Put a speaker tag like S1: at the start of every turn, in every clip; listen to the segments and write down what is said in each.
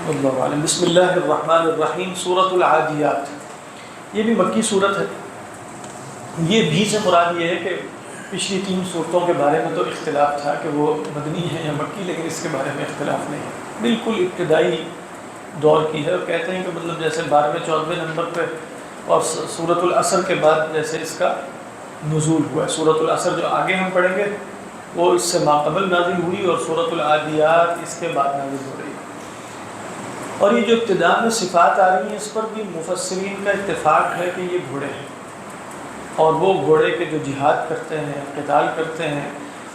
S1: اللہ عالم۔ بسم اللہ الرحمن الرحیم۔ سورۃ العادیات یہ بھی مکی صورت ہے۔ یہ بھی سے مراد یہ ہے کہ پچھلی 3 صورتوں کے بارے میں تو اختلاف تھا کہ وہ مدنی ہے یا مکی، لیکن اس کے بارے میں اختلاف نہیں ہے، بالکل ابتدائی دور کی ہے۔ اور کہتے ہیں کہ مطلب جیسے 12ویں 14ویں نمبر پہ اور سورۃ العصر کے بعد جیسے اس کا نزول ہوا ہے۔ سورۃ العصر جو آگے ہم پڑھیں گے وہ اس سے ماقبل نازل ہوئی، اور سورۃ العادیات اس کے بعد نازل ہو رہی ہے۔ اور یہ جو ابتدا میں صفات آ رہی ہیں اس پر بھی مفسرین کا اتفاق ہے کہ یہ گھوڑے ہیں، اور وہ گھوڑے کے جو جہاد کرتے ہیں، قتال کرتے ہیں،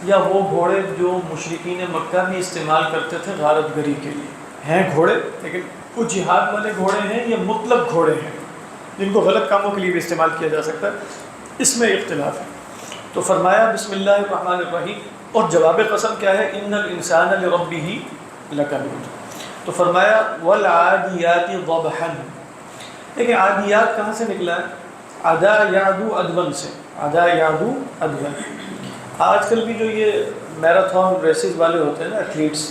S1: یا وہ گھوڑے جو مشرکین مکہ بھی استعمال کرتے تھے غارت گری کے لیے، ہیں گھوڑے، لیکن وہ جہاد والے گھوڑے ہیں یا مطلق گھوڑے ہیں جن کو غلط کاموں کے لیے بھی استعمال کیا جا سکتا ہے، اس میں اختلاف ہے۔ تو فرمایا بسم اللہ الرحمن الرحیم، اور جواب قسم کیا ہے؟ ان الانسان لربہ لکنود۔ تو فرمایا والعادیات ضبحا۔ دیکھیں عادیات کہاں سے نکلا ہے؟ عدا یعدو ادون سے، عدا یعدو ادون۔ آج کل بھی جو یہ میراتھن ریسز والے ہوتے ہیں نا، ایتھلیٹس،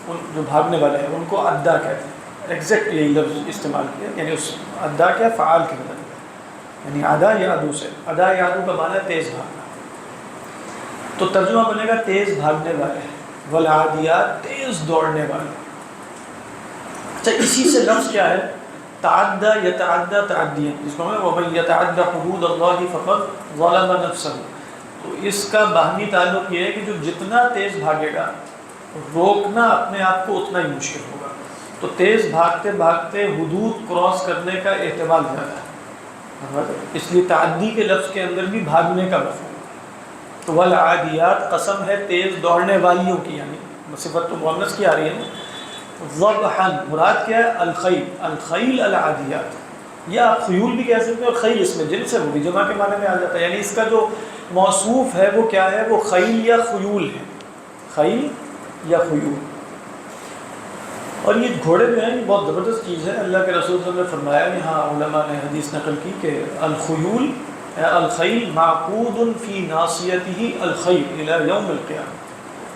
S1: ان جو بھاگنے والے ہیں، ان کو ادا کہتے ہیں۔ ایگزیکٹ یہی لفظ استعمال کیا، یعنی اس ادا کیا فعال کے بدل میں، یعنی عدا یعدو سے۔ عدا یعدو کا معنی ہے تیز بھاگنا، تو ترجمہ بنے گا تیز بھاگنے والے، والعادیات تیز دوڑنے والے۔ اچھا، اسی سے لفظ کیا ہے؟ تعدی یتعدی تعدیا، جس کو ومن یتعدی حدود اللہ فقد ظلم نفسہ۔ تو اس کا باہمی تعلق یہ ہے کہ جو جتنا تیز بھاگے گا، روکنا اپنے آپ کو اتنا ہی مشکل ہوگا۔ تو تیز بھاگتے بھاگتے حدود کراس کرنے کا احتمال زیادہ ہے، اس لیے تعدی کے لفظ کے اندر بھی بھاگنے کا مفہوم۔ تو والعادیات قسم ہے تیز دوڑنے والیوں کی، یعنی صفت تو مؤنث کی آ رہی ہے نا۔ ضبحا مراد کیا ہے؟ الخیل، الخیل العادیات، یا آپ خیول بھی کہہ سکتے ہیں، اور خیل اس میں جنس ہے، وہ بھی جمع کے معنی میں آ جاتا ہے، یعنی اس کا جو موصوف ہے وہ کیا ہے؟ وہ خیل یا خیول ہے، خیل یا خیول۔ اور یہ گھوڑے جو ہیں یہ بہت زبردست چیز ہے۔ اللہ کے رسول صلی اللہ علیہ وسلم نے فرمایا، یہاں علماء نے حدیث نقل کی کہ الخیول الخیل معقود فی ناصیتہ الخیل الی یوم القیامہ،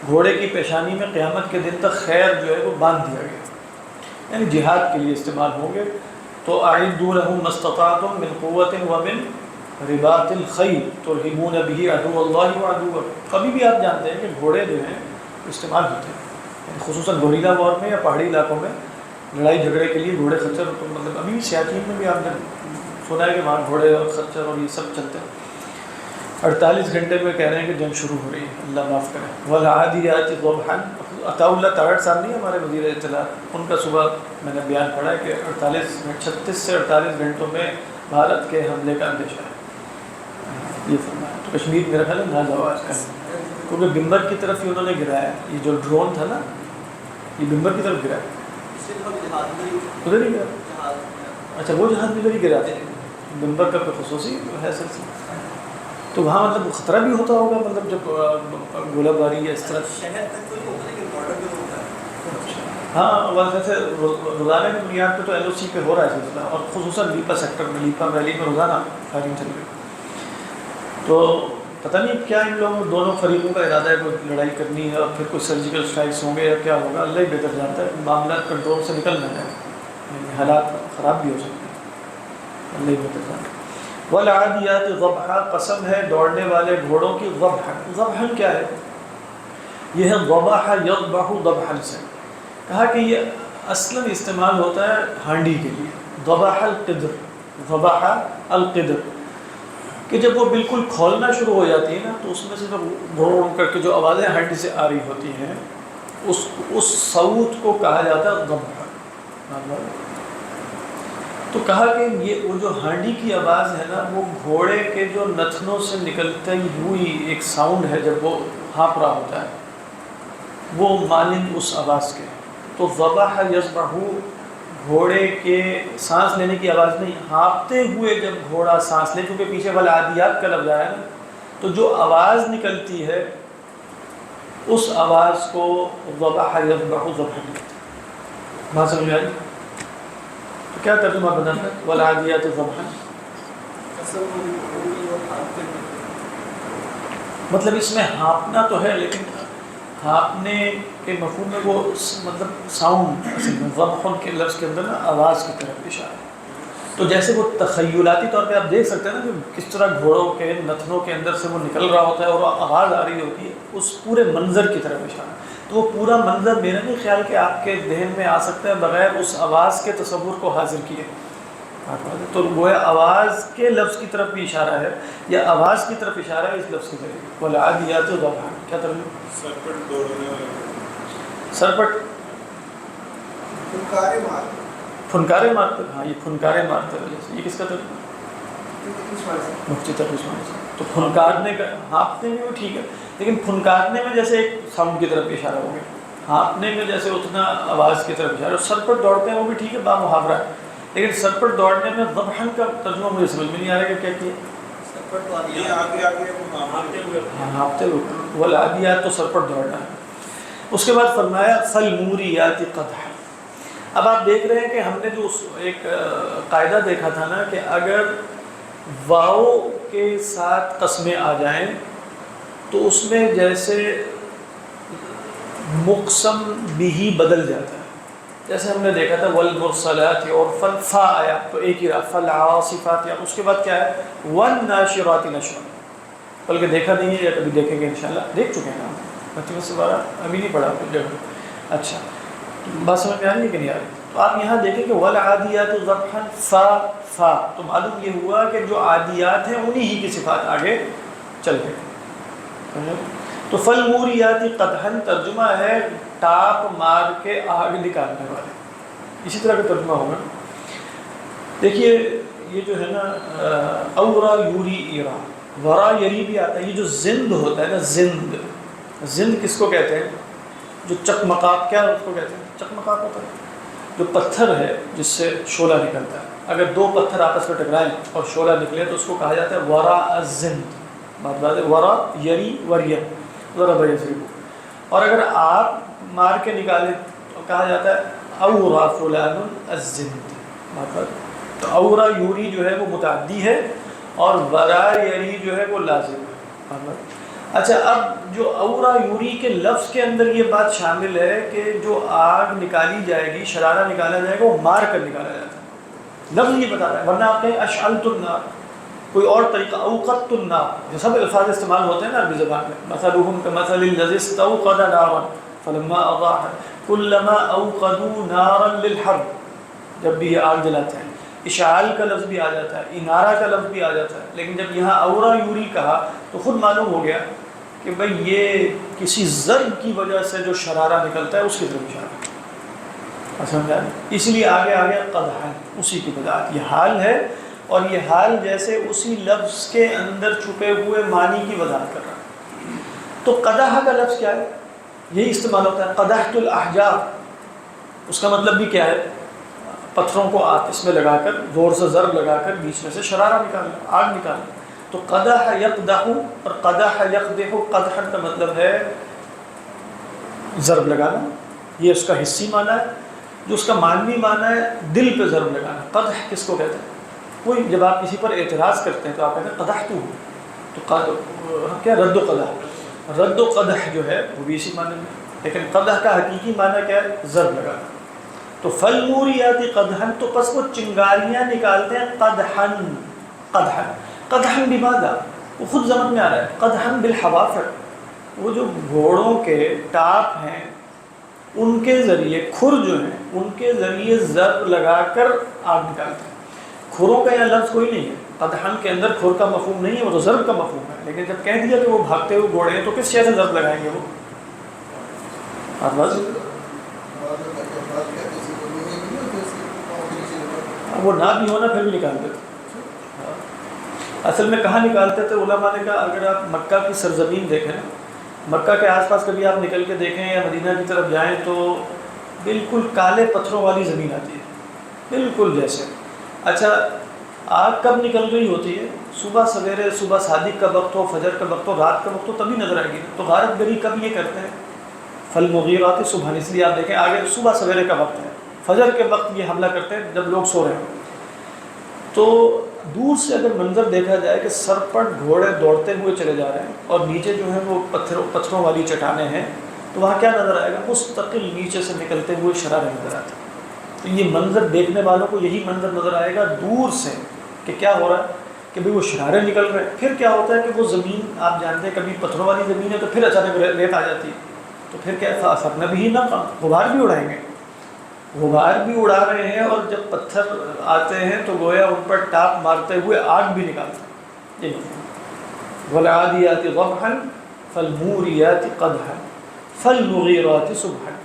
S1: گھوڑے کی پیشانی میں قیامت کے دن تک خیر جو ہے وہ باندھ دیا گیا، یعنی جہاد کے لیے استعمال ہوں گے۔ تو اعدوا لهم ما استطعتم من قوة ومن رباط الخیل ترہبون به عدو اللہ وعدوکم۔ کبھی بھی آپ جانتے ہیں کہ گھوڑے جو ہیں استعمال ہوتے ہیں، خصوصاً گوریلا وار میں یا پہاڑی علاقوں میں لڑائی جھگڑے کے لیے گھوڑے خچر، مطلب ابھی سیاچین میں بھی آپ نے سنا ہے کہ وہاں گھوڑے اور خچر اور یہ سب چلتے ہیں۔ 48 گھنٹے میں کہہ رہے ہیں کہ جنگ شروع ہو رہی ہے، اللہ معاف کرے۔ والعادیات ضبحا، عطاء اللہ تاہر صاحب نہیں ہمارے وزیر اطلاعات، ان کا صبح میں نے بیان پڑھا ہے کہ 36 سے 48 گھنٹوں میں بھارت کے حملے کا اندیشہ ہے، یہ فرمایا۔ تو کشمیر میرا خیال ہے ناجواز کا ہے، کیونکہ بمبر کی طرف ہی انہوں نے گرایا، یہ جو ڈرون تھا نا یہ بمبر کی طرف گرایا، ادھر ہی گرا۔ اچھا، وہ جہاز بھی ادھر ہی گرا، بمبر کا کوئی خصوصی ہے سلسلہ، تو وہاں مطلب خطرہ بھی ہوتا ہوگا، مطلب جب گولہ باری یا اس طرح۔ ہاں، ویسے روزانہ کی بنیاد پہ تو ایل او سی پہ ہو رہا ہے سلسلہ، اور خصوصاً لیپا سیکٹر میں، لیپا ویلی میں روزانہ فائرنگ چل رہی ہے۔ تو پتہ نہیں کیا ان لوگوں دونوں فریقوں کا ارادہ ہے، کوئی لڑائی کرنی ہے اور پھر کوئی سرجیکل اسٹرائکس ہوں گے یا کیا ہوگا، اللہ ہی بہتر جانتا ہے۔ معاملات کنٹرول سے نکل نہ جائے، یعنی حالات خراب بھی ہو سکتے ہیں، اللہ ہی بہتر جانتا ہے۔ والعادیات ضبحا، قسم ہے دوڑنے والے گھوڑوں کی۔ ضبحا، ضبحا کیا ہے؟ یہ ہے ضبح یضبح ضبحا سے، کہا کہ یہ اصلاً استعمال ہوتا ہے ہانڈی کے لیے، ضبح القدر، ضبح القدر، کہ جب وہ بالکل کھولنا شروع ہو جاتی ہے نا تو اس میں سے جب گھڑ کر کے جو آوازیں ہانڈی سے آ رہی ہوتی ہیں اس صوت کو کہا جاتا ہے ضبح۔ تو کہا کہ یہ وہ جو ہانڈی کی آواز ہے نا، وہ گھوڑے کے جو نتنوں سے نکلتا ہوئی ایک ساؤنڈ ہے جب وہ ہانپ رہا ہوتا ہے، وہ مانند اس آواز کے۔ تو ضبح یضبح گھوڑے کے سانس لینے کی آواز نہیں، ہانپتے ہوئے جب گھوڑا سانس لے، کیونکہ پیچھے والعادیات کا لفظ آیا نا، تو جو آواز نکلتی ہے اس آواز کو ضبح یضبح ضبحا۔ بات سمجھ آئی؟ تو کیا ترجمہ بنا ہے والعادیات ضبحا؟ مطلب اس میں ہانپنا تو ہے، لیکن ہانپنے کے مفہوم میں وہ مطلب ساؤنڈ، اصل میں ضبح کے لفظ کے اندر نا آواز کی طرف اشارہ ہے۔ تو جیسے وہ تخیلاتی طور پہ آپ دیکھ سکتے ہیں نا کہ کس طرح گھوڑوں کے نتنوں کے اندر سے وہ نکل رہا ہوتا ہے اور آواز آ رہی ہوتی ہے، اس پورے منظر کی طرف اشارہ ہے۔ تو وہ پورا منظر میرا نہیں خیال کہ آپ کے ذہن میں آ سکتا ہے بغیر اس آواز کے تصور کو حاضر کیے۔ تو گویا آواز کے لفظ کی طرف بھی اشارہ ہے یا آواز کی طرف اشارہ ہے اس لفظ کے ذریعے۔ والعادیات ضبحا، کیا ترجمہ؟
S2: سرپٹ دوڑنے والے،
S1: سرپٹ
S2: پھنکارے مار،
S1: پھنکارے مارتے، ہاں یہ پھنکارے مارتے ہیں، یہ کس کا ترجمہ؟ مفتی تقی عثمانی سے۔ تو پھنکارنے کا، ہانپنے میں وہ ٹھیک ہے، لیکن پھنکارنے میں جیسے ایک ساؤنڈ کی طرف اشارہ ہو گیا، ہانپنے میں جیسے اتنا آواز کی طرف اشارہ، سرپٹ دوڑتے ہیں وہ بھی ٹھیک ہے، بامحاورہ ہے، لیکن سرپٹ دوڑنے میں ضبحن کا ترجمہ مجھے سمجھ میں نہیں آ رہا کہ کیا کیا
S2: یہ آگے آگے
S1: ہانپتے ہوئے، والعادیات تو سرپٹ دوڑنا ہے۔ اس کے بعد فرمایا فالموریات قدحا۔ اب آپ دیکھ رہے ہیں کہ ہم نے جو ایک قاعدہ دیکھا تھا نا کہ اگر واو کے ساتھ قسمیں آ جائیں تو اس میں جیسے مقسم بھی بدل جاتا ہے، جیسے ہم نے دیکھا تھا والمرسلات، اور فا آیا تو ایک ہی رہا، فالعاصفات، یا اس کے بعد کیا ہے والناشرات نشرا، بلکہ دیکھا نہیں ہے یا کبھی دیکھیں گے انشاءاللہ، دیکھ چکے ہیں ہم سے بارہ ابھی نہیں پڑھا جگہ۔ اچھا بات سمجھ میں آ رہی ہے کہ نہیں آ رہی؟ تو آپ یہاں دیکھیں کہ والعادیات ضبحا فا، تو معلوم یہ ہوا کہ جو عادیات ہیں انہی ہی کی صفات آگے چل گئے۔ تو فالموریات قدحا ترجمہ ہے ٹاپ مار کے آگ نکالنے والے، اسی طرح کا ترجمہ ہوگا۔ دیکھیے یہ جو ہے نا اورا یوری ایرا، ورا یری بھی آتا ہے، یہ جو زند ہوتا ہے نا، زند، زند کس کو کہتے ہیں؟ جو چکمکاپ، کیا اس کو کہتے ہیں؟ چکمکاپ ہوتا ہے جو پتھر ہے جس سے شعلہ نکلتا ہے، اگر دو پتھر آپس میں ٹکرائیں اور شعلہ نکلے تو اس کو کہا جاتا ہے ورا الزند، بات ہے ورا یری وریا ضرب یضرب، اور اگر آپ مار کے نکالیں تو کہا جاتا ہے اورا فلان الزند، مطلب تو اورا یوری جو ہے وہ متعدی ہے اور ورا یری جو ہے وہ لازم ہے، مطلب اچھا اب جو اورا یوری کے لفظ کے اندر یہ بات شامل ہے کہ جو آگ نکالی جائے گی، شرارہ نکالا جائے گا، وہ مار کر نکالا جاتا ہے، لفظ یہ بتا رہا ہے، ورنہ آپ کہیں اشعلت النار، کوئی اور طریقہ اوقدت النار، جو سب الفاظ استعمال ہوتے ہیں نا عربی زبان میں، مثلهم كمثل الذي استوقد نارا فلما اضاءت كلما اوقدوا نارا للحرب، جب بھی یہ آگ جلاتے ہیں اشعال کا لفظ بھی آ جاتا ہے، انارہ کا لفظ بھی آ جاتا ہے، لیکن جب یہاں اورا یوری کہا تو خود معلوم ہو گیا کہ بھئی یہ کسی ضرب کی وجہ سے جو شرارہ نکلتا ہے اس کی طرف اشارہ، سمجھا؟ اس لیے آگے آگے قدحا، اسی کی بدعت، یہ حال ہے، اور یہ حال جیسے اسی لفظ کے اندر چھپے ہوئے معنی کی وضاحت کر رہا ہے۔ تو قدح کا لفظ کیا ہے؟ یہی استعمال ہوتا ہے، قدحت الاحجار، اس کا مطلب بھی کیا ہے؟ پتھروں کو آتش میں لگا کر، زور سے ضرب لگا کر بیچ میں سے شرارہ نکالنا، آگ نکالنا۔ تو قدح یقدح اور قدح یقدح، قدح کا مطلب ہے ضرب لگانا، یہ اس کا حصی معنی ہے، جو اس کا معنوی معنی ہے دل پہ ضرب لگانا۔ قدح کس کو کہتے ہیں؟ کوئی جب آپ کسی پر اعتراض کرتے ہیں تو آپ کہتے ہیں قدحتو، تو کیا رد و قدح، رد و قدح جو ہے وہ بھی اسی معنی میں، لیکن قدح کا حقیقی معنی کیا ہے؟ ضرب لگانا۔ تو فالموریات قدحا، تو پس وہ چنگاریاں نکالتے ہیں قدحا، قدحا قدحا بماذا، وہ خود ضمن میں آ رہا ہے، قدحا بالحوافر، وہ جو گھوڑوں کے ٹاپ ہیں ان کے ذریعے، کھر جو ہیں ان کے ذریعے ضرب لگا کر آگ نکالتے ہیں۔ کھروں کا یہاں لفظ کوئی نہیں ہے، قدحن کے اندر کھر کا مفہوم نہیں ہے، وہ تو ضرب کا مفہوم ہے، لیکن جب کہہ دیا کہ وہ بھاگتے ہوئے گھوڑے ہیں تو کس شے سے ضرب لگائیں گے وہ؟ وہ نہ بھی ہونا پھر بھی نکال دیتے۔ اصل میں کہاں نکالتے تھے؟ علماء نے کہا اگر آپ مکہ کی سرزمین دیکھیں، مکہ کے آس پاس کبھی آپ نکل کے دیکھیں یا مدینہ کی طرف جائیں تو بالکل کالے پتھروں والی زمین آتی ہے، بالکل جیسے۔ اچھا آگ کب نکل رہی ہوتی ہے؟ صبح سویرے، صبح صادق کا وقت ہو، فجر کا وقت ہو، رات کا وقت ہو، تبھی نظر آئے گی۔ تو غارت گری کب یہ کرتے ہیں؟ فالمغیرات صبح، اس لیے آپ دیکھیں آگے صبح سویرے کا وقت ہے، فجر کے وقت یہ حملہ کرتے ہیں جب لوگ سو رہے ہیں۔ تو دور سے اگر منظر دیکھا جائے کہ سر پر گھوڑے دوڑتے ہوئے چلے جا رہے ہیں اور نیچے جو ہے وہ پتھروں والی چٹانیں ہیں، تو وہاں کیا نظر آئے گا؟ مستقل نیچے سے نکلتے ہوئے شرارے نظر آتے ہیں۔ تو یہ منظر دیکھنے والوں کو یہی منظر نظر آئے گا دور سے کہ کیا ہو رہا ہے، کہ بھئی وہ شرارے نکل رہے ہیں۔ پھر کیا ہوتا ہے کہ وہ زمین آپ جانتے ہیں کبھی پتھروں والی زمین ہے تو پھر اچانک ریت آ جاتی ہے، تو پھر کیا فَأَثَرْنَ بِهِ نَقْعًا، غبار بھی اڑائیں گے، غبار بھی اڑا رہے ہیں، اور جب پتھر آتے ہیں تو گویا ان پر ٹاپ مارتے ہوئے آگ بھی نکالتے ہیں۔ وَالْعَادِيَاتِ ضَبْحًا فَالْمُورِيَاتِ قَدْحًا فَالْمُغِيرَاتِ صُبْحًا،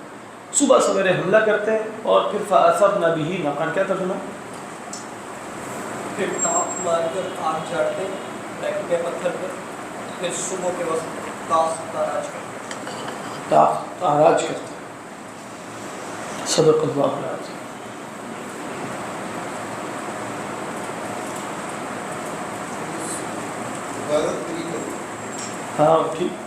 S1: صبح سویرے حملہ کرتے ہیں اور پھر فَأَثَرْنَ بِهِ نَقْعًا، کیا ترجمہ؟
S3: پھر ٹاپ مار کر آگ جاڑتے بیٹھتے پتھر پر، پھر صبح کے وقت تاراج کرتے،
S1: تاراج کرتے ہیں۔ صدق اللہ العظیم۔
S2: عبادت بھی کرو۔
S1: ہاں ٹھیک۔